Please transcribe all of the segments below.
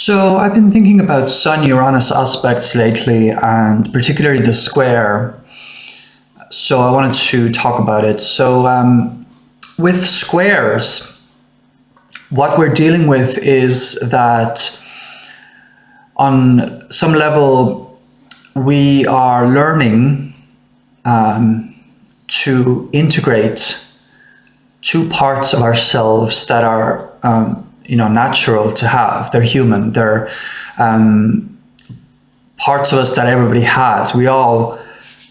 So I've been thinking about sun-Uranus aspects lately, and particularly the square. So I wanted to talk about it. With squares, what we're dealing with is that on some level, we are learning to integrate two parts of ourselves that are natural to have. They're human. They're parts of us that everybody has. We all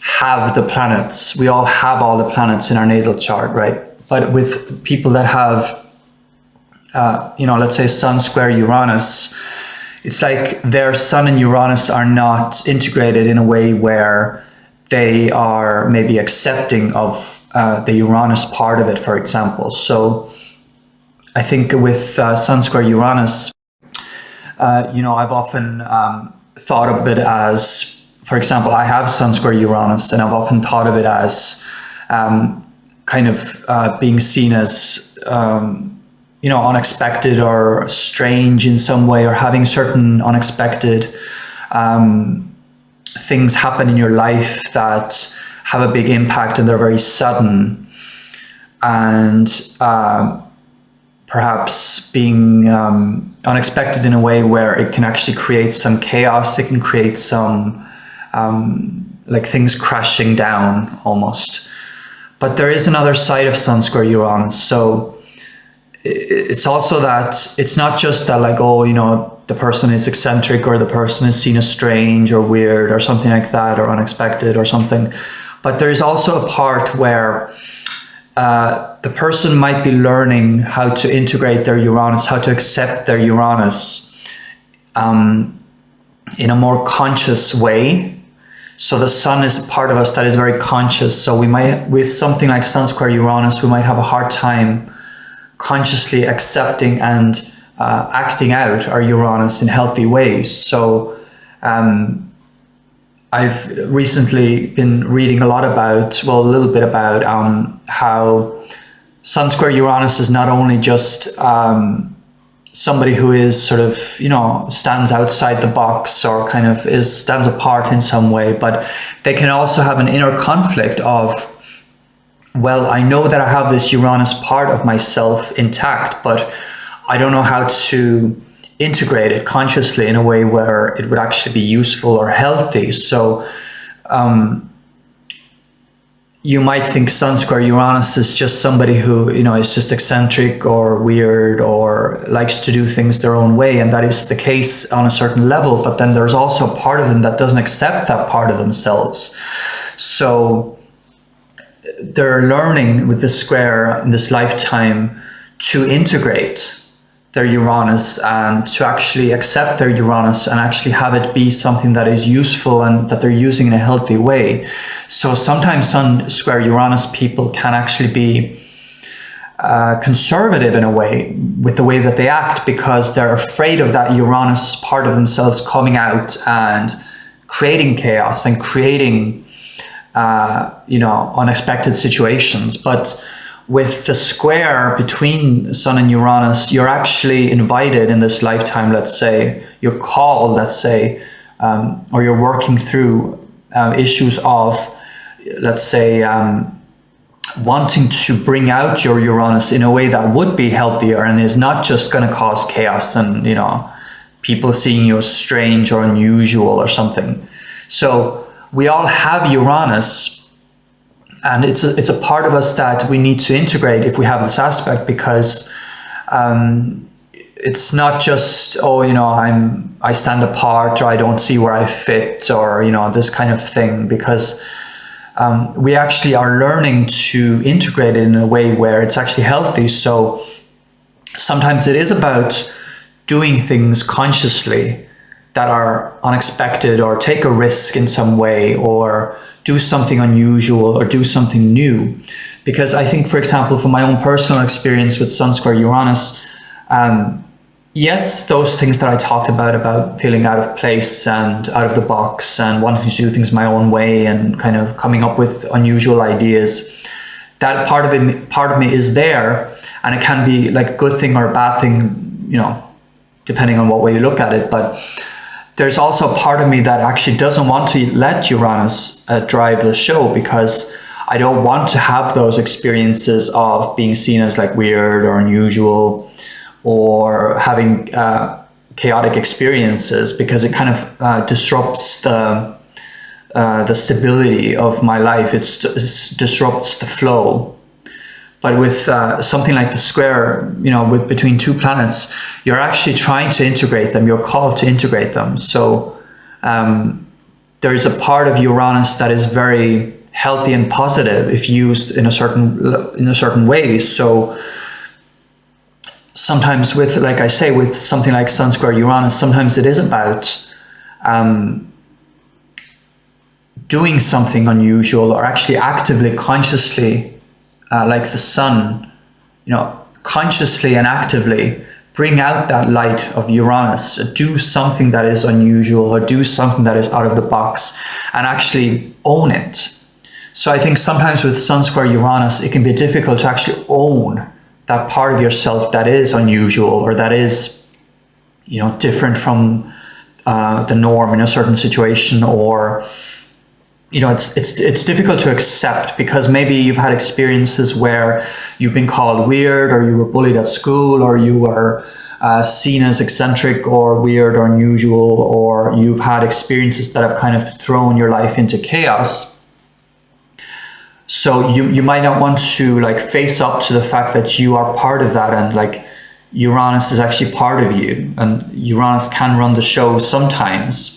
have the planets. We all have all the planets in our natal chart, right? But with people that have, let's say Sun square Uranus, it's like their Sun and Uranus are not integrated in a way where they are maybe accepting of the Uranus part of it, for example. So I think with Sun square Uranus, I've often thought of it as, for example, I have Sun square Uranus, and I've often thought of it as being seen as, unexpected or strange in some way, or having certain unexpected things happen in your life that have a big impact and they're very sudden. And perhaps being unexpected in a way where it can actually create some chaos. It can create some like things crashing down almost. But there is another side of Sun square Uranus. So it's also that it's not just that like, the person is eccentric or the person is seen as strange or weird or something like that, or unexpected or something. But there's also a part where the person might be learning how to integrate their Uranus, how to accept their Uranus in a more conscious way. So the sun is a part of us that is very conscious. So we might, with something like Sun square Uranus, we might have a hard time consciously accepting and acting out our Uranus in healthy ways. So I've recently been reading a little bit about how Sun square Uranus is not only just somebody who is sort of, stands outside the box or stands apart in some way, but they can also have an inner conflict of, well, I know that I have this Uranus part of myself intact, but I don't know how to integrate it consciously in a way where it would actually be useful or healthy. So you might think Sun square Uranus is just somebody who, is just eccentric or weird or likes to do things their own way. And that is the case on a certain level. But then there's also a part of them that doesn't accept that part of themselves. So they're learning with this square in this lifetime to integrate their Uranus and to actually accept their Uranus and actually have it be something that is useful and that they're using in a healthy way. So sometimes Sun square Uranus people can actually be conservative in a way with the way that they act, because they're afraid of that Uranus part of themselves coming out and creating chaos and creating unexpected situations. But with the square between Sun and Uranus, you're actually invited in this lifetime, let's say, you're called, let's say, or you're working through issues of, let's say, wanting to bring out your Uranus in a way that would be healthier and is not just going to cause chaos and, people seeing you as strange or unusual or something. So we all have Uranus, and it's a part of us that we need to integrate if we have this aspect, because it's not just, I stand apart or I don't see where I fit or, this kind of thing, because we actually are learning to integrate it in a way where it's actually healthy. So sometimes it is about doing things consciously that are unexpected, or take a risk in some way, or do something unusual or do something new. Because I think, for example, from my own personal experience with Sun square Uranus, yes, those things that I talked about feeling out of place and out of the box and wanting to do things my own way and kind of coming up with unusual ideas, that part of me is there, and it can be like a good thing or a bad thing, depending on what way you look at it. But there's also a part of me that actually doesn't want to let Uranus drive the show, because I don't want to have those experiences of being seen as like weird or unusual, or having chaotic experiences, because it kind of disrupts the stability of my life. It disrupts the flow. But with something like the square, with between two planets, you're actually trying to integrate them. You're called to integrate them. So there's a part of Uranus that is very healthy and positive if used in a certain way. So sometimes with, like I say, with something like Sun square Uranus, sometimes it is about doing something unusual, or actually actively, consciously, like the sun, consciously and actively bring out that light of Uranus, do something that is unusual, or do something that is out of the box, and actually own it. So I think sometimes with Sun square Uranus, it can be difficult to actually own that part of yourself that is unusual, or that is, different from the norm in a certain situation, or it's difficult to accept, because maybe you've had experiences where you've been called weird, or you were bullied at school, or you were seen as eccentric or weird or unusual, or you've had experiences that have kind of thrown your life into chaos. So you might not want to like face up to the fact that you are part of that, and like Uranus is actually part of you, and Uranus can run the show sometimes.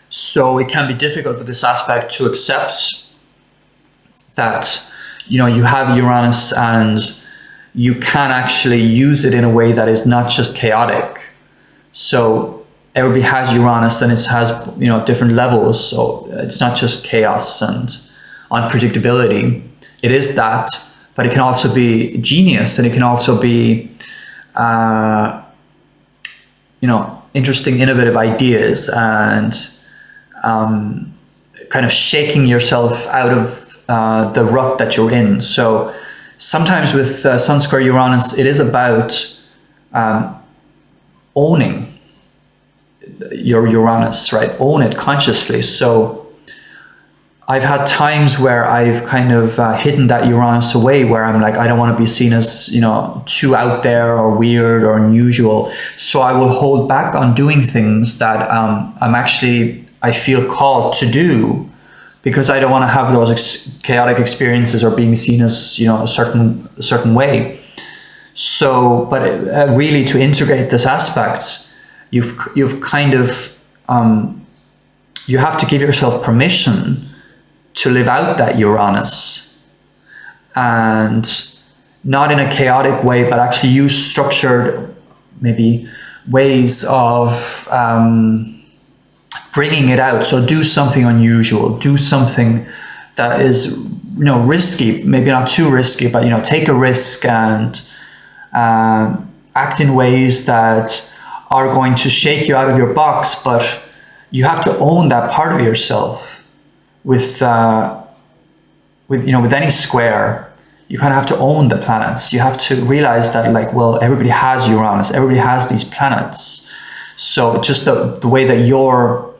So it can be difficult with this aspect to accept that, you have Uranus, and you can actually use it in a way that is not just chaotic. So everybody has Uranus, and it has, different levels. So it's not just chaos and unpredictability. It is that, but it can also be genius, and it can also be, interesting, innovative ideas, and kind of shaking yourself out of the rut that you're in. So sometimes with Sun square Uranus, it is about owning your Uranus, right? Own it consciously. So I've had times where I've kind of hidden that Uranus away, where I'm like, I don't want to be seen as, too out there or weird or unusual. So I will hold back on doing things that I feel called to do, because I don't want to have those chaotic experiences, or being seen as, a certain way. So, but really to integrate this aspect, you've kind of, you have to give yourself permission to live out that Uranus, and not in a chaotic way, but actually use structured, maybe, ways of bringing it out. So do something unusual, do something that is, risky, maybe not too risky, but, take a risk, and act in ways that are going to shake you out of your box. But you have to own that part of yourself. With any square, you kind of have to own the planets. You have to realize that, like, well, everybody has Uranus, everybody has these planets. So just the way that your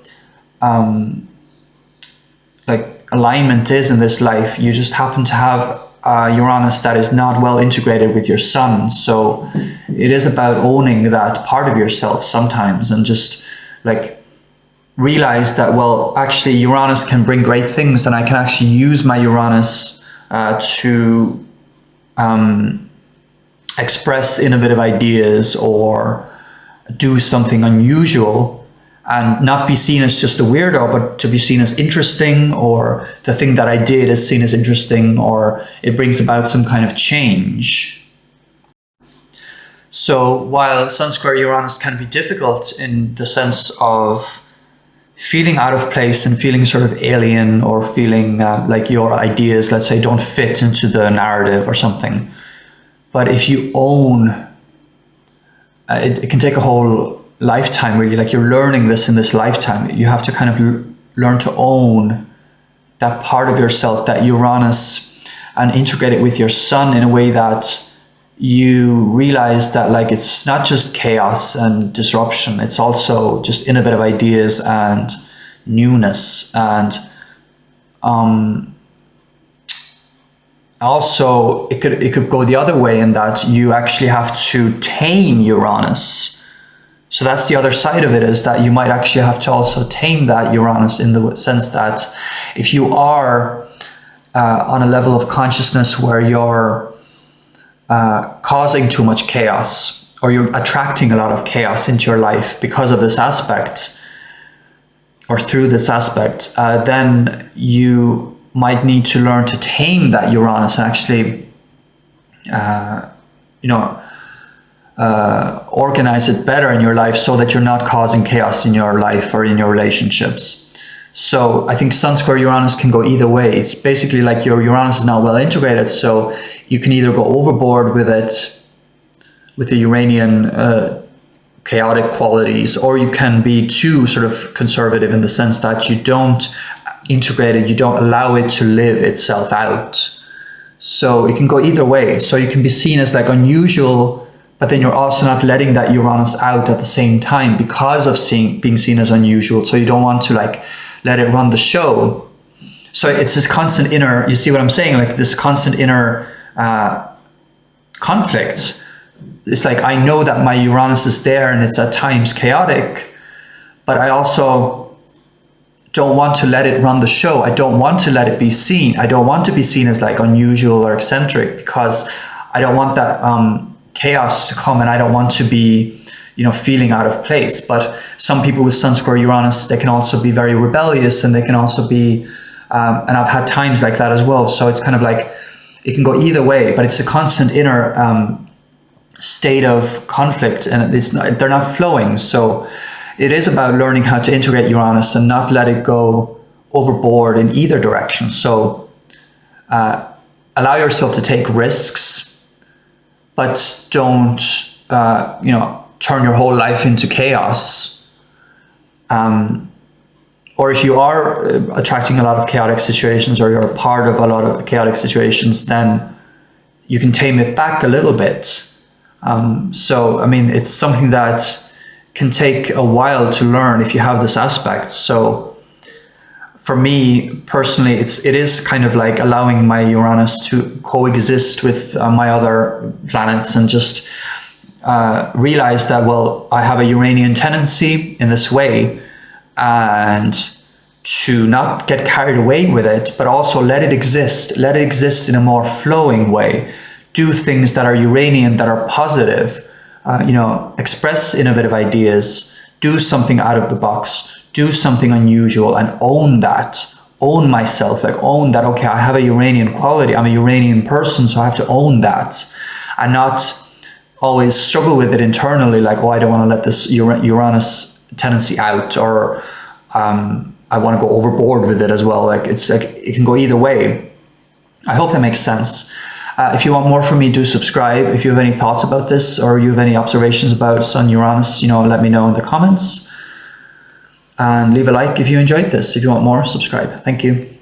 alignment is in this life, you just happen to have Uranus that is not well integrated with your sun. So it is about owning that part of yourself sometimes, and just like realize that, well, actually Uranus can bring great things, and I can actually use my Uranus to express innovative ideas, or do something unusual, and not be seen as just a weirdo, but to be seen as interesting, or the thing that I did is seen as interesting, or it brings about some kind of change. So while Sun square Uranus can be difficult in the sense of feeling out of place and feeling sort of alien, or feeling like your ideas, let's say, don't fit into the narrative or something. But if you own, it can take a whole lifetime, really. Like, you're learning this in this lifetime. You have to kind of learn to own that part of yourself, that Uranus, and integrate it with your sun in a way that you realize that like it's not just chaos and disruption, it's also just innovative ideas and newness. And also it could go the other way, in that you actually have to tame Uranus. So that's the other side of it, is that you might actually have to also tame that Uranus, in the sense that if you are on a level of consciousness where you're causing too much chaos, or you're attracting a lot of chaos into your life because of this aspect, or through this aspect, then you might need to learn to tame that Uranus and actually, organize it better in your life, so that you're not causing chaos in your life or in your relationships. So I think Sun square Uranus can go either way. It's basically like your Uranus is not well integrated, so you can either go overboard with it, with the Uranian chaotic qualities, or you can be too sort of conservative, in the sense that you don't integrate it, you don't allow it to live itself out. So it can go either way. So you can be seen as like unusual, but then you're also not letting that Uranus out at the same time, because of being seen as unusual. So you don't want to like let it run the show. So it's this constant inner, you see what I'm saying? Like this constant inner conflict. It's like, I know that my Uranus is there and it's at times chaotic, but I also don't want to let it run the show. I don't want to let it be seen. I don't want to be seen as like unusual or eccentric, because I don't want that chaos to come, and I don't want to be, feeling out of place. But some people with Sun square Uranus, they can also be very rebellious, and they can also be, and I've had times like that as well. So it's kind of like, it can go either way, but it's a constant inner state of conflict, and they're not flowing. So it is about learning how to integrate Uranus and not let it go overboard in either direction. So allow yourself to take risks, but don't, turn your whole life into chaos. Or if you are attracting a lot of chaotic situations, or you're a part of a lot of chaotic situations, then you can tame it back a little bit. So, I mean, it's something that can take a while to learn if you have this aspect. So for me personally, it is kind of like allowing my Uranus to coexist with my other planets, and just realize that, well, I have a Uranian tendency in this way, and to not get carried away with it, but also let it exist in a more flowing way. Do things that are Uranian, that are positive, express innovative ideas, do something out of the box, do something unusual, and own myself, like own that, okay, I have a Uranian quality, I'm a Uranian person, so I have to own that, and not always struggle with it internally, like, oh, I don't want to let this Uranus tendency out, or I want to go overboard with it as well. Like, it's like, it can go either way. I hope that makes sense. If you want more from me, do subscribe. If you have any thoughts about this, or you have any observations about Sun Uranus, let me know in the comments. And leave a like if you enjoyed this. If you want more, subscribe. Thank you.